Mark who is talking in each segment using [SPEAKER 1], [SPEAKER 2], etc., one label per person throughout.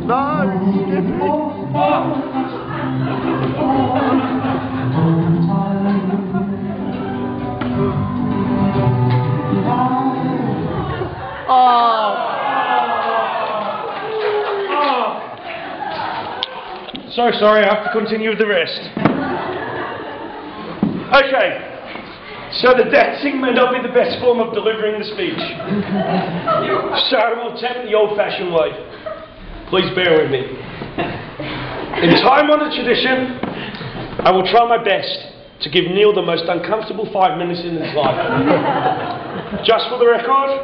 [SPEAKER 1] So sorry, I have to continue with the rest. Okay, so the dancing may not be the best form of delivering the speech. So I will attempt the old-fashioned way. Please bear with me. In time-honoured tradition, I will try my best to give Neil the most uncomfortable 5 minutes in his life. Just for the record,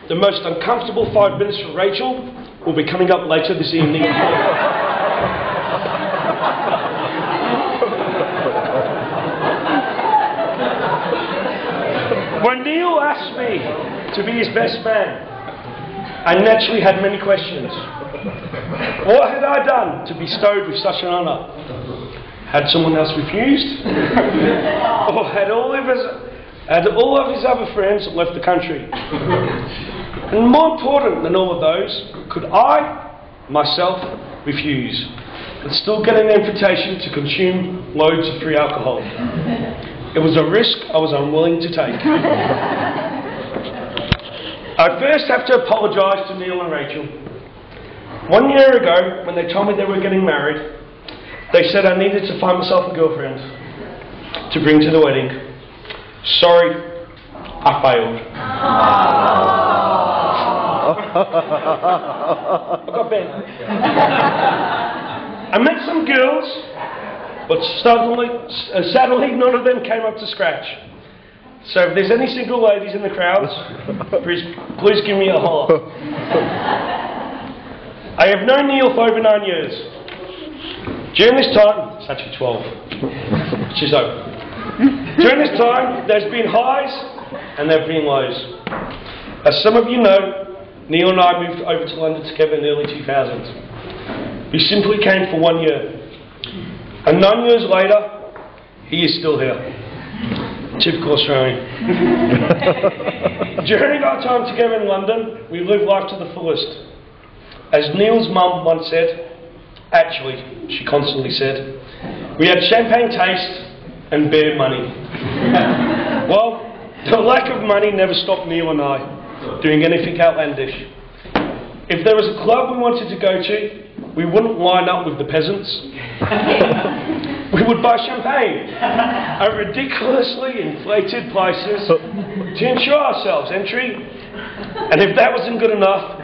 [SPEAKER 1] the most uncomfortable 5 minutes for Rachel will be coming up later this evening. When Neil asked me to be his best man, I naturally had many questions. What had I done to be bestowed with such an honour? Had someone else refused? Or had all of his other friends left the country? And more important than all of those, could I, myself, refuse, but still get an invitation to consume loads of free alcohol? It was a risk I was unwilling to take. I first have to apologise to Neil and Rachel. 1 year ago, when they told me they were getting married, they said I needed to find myself a girlfriend to bring to the wedding. Sorry, I failed. I got bent. I met some girls, but sadly none of them came up to scratch. So if there's any single ladies in the crowd, please give me a holler. I have known Neil for over 9 years. During this time, it's actually 12, which is over. During this time, there's been highs and there have been lows. As some of you know, Neil and I moved over to London together in the early 2000s. We simply came for 1 year. And 9 years later, he is still here. Typical Australian. During our time together in London, we lived life to the fullest. As Neil's mum once said, actually, she constantly said, we had champagne taste and beer money. Well, the lack of money never stopped Neil and I doing anything outlandish. If there was a club we wanted to go to, we wouldn't line up with the peasants. We would buy champagne at ridiculously inflated prices to ensure ourselves entry. And if that wasn't good enough,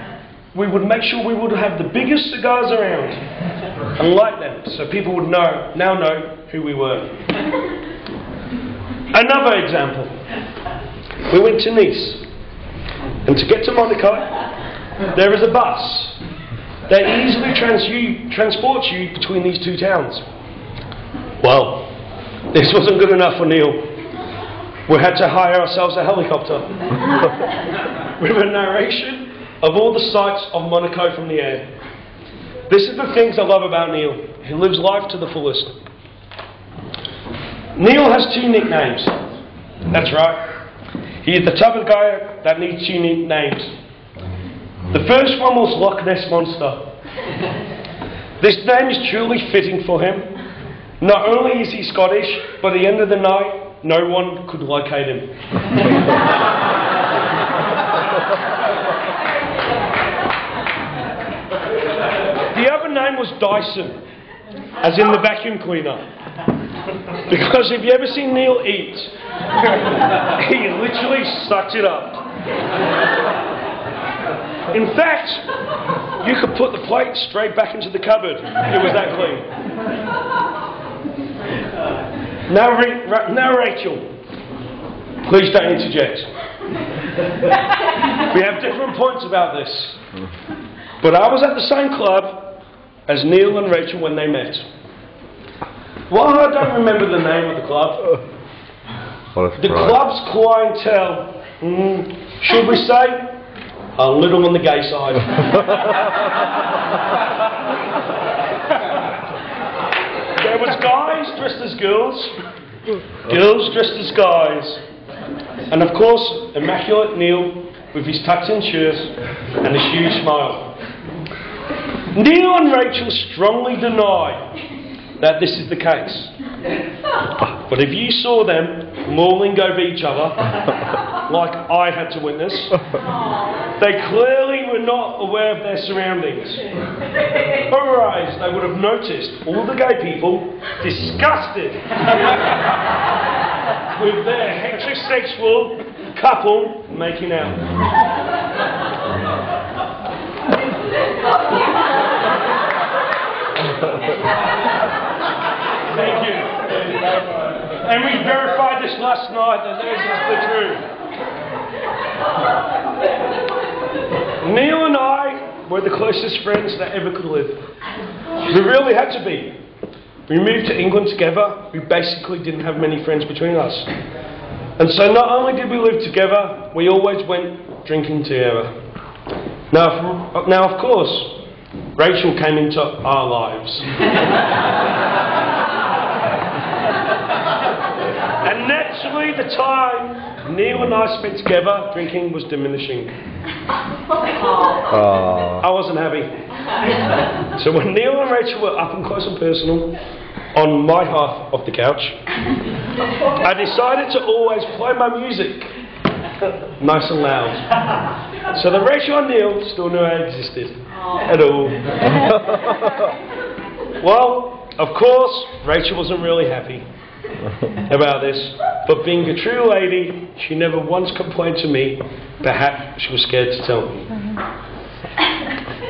[SPEAKER 1] we would make sure we would have the biggest cigars around and light them so people would now know who we were. Another example. We went to Nice. And to get to Monaco, there is a bus that easily transports you between these two towns. Well, this wasn't good enough for Neil. We had to hire ourselves a helicopter with a narration of all the sights of Monaco from the air. This is the things I love about Neil. He lives life to the fullest. Neil has 2 nicknames. That's right. He is the type of guy that needs 2 names. The first one was Loch Ness Monster. This name is truly fitting for him. Not only is he Scottish, but at the end of the night, no one could locate him. The other name was Dyson, as in the vacuum cleaner. Because if you ever seen Neil eat, he literally sucked it up. In fact, you could put the plate straight back into the cupboard. It was that clean. Now Rachel, please don't interject. We have different points about this. But I was at the same club as Neil and Rachel when they met. While I don't remember the name of the club, the club's clientele, should we say, a little on the gay side. There was guys dressed as girls, girls dressed as guys, and of course, immaculate Neil with his tucked-in shirt and a huge smile. Neil and Rachel strongly deny that this is the case. But if you saw them mauling over each other, like I had to witness, they clearly were not aware of their surroundings. Otherwise, they would have noticed all the gay people disgusted with their heterosexual couple making out. Thank you. And we verified this last night that this is the truth. Neil and I were the closest friends that ever could live. We really had to be. We moved to England together. We basically didn't have many friends between us. And so not only did we live together, we always went drinking together. Now of course, Rachel came into our lives. And naturally the time Neil and I spent together drinking was diminishing. I wasn't happy. So when Neil and Rachel were up and close and personal on my half of the couch, I decided to always play my music nice and loud, so that Rachel and Neil still knew I existed at all. Well, of course, Rachel wasn't really happy about this, but being a true lady, she never once complained to me. Perhaps she was scared to tell me.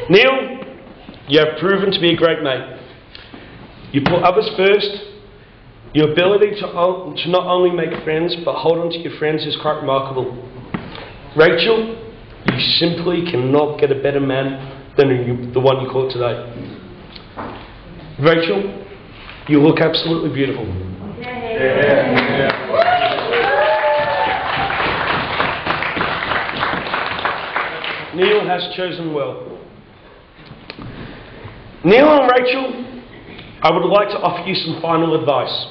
[SPEAKER 1] Neil, you have proven to be a great mate. You put others first. Your ability to not only make friends, but hold on to your friends is quite remarkable. Rachel, you simply cannot get a better man than the one you caught today. Rachel, you look absolutely beautiful. Neil has chosen well. Neil and Rachel, I would like to offer you some final advice.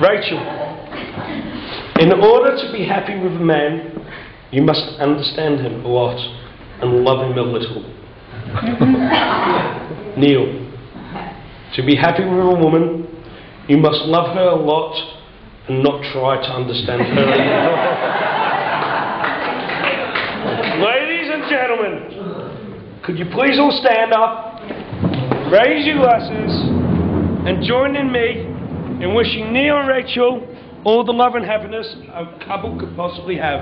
[SPEAKER 1] Rachel, in order to be happy with a man, you must understand him a lot and love him a little. Neil, to be happy with a woman, you must love her a lot and not try to understand her. Ladies and gentlemen, could you please all stand up, raise your glasses, and join in me in wishing Neil and Rachel all the love and happiness a couple could possibly have.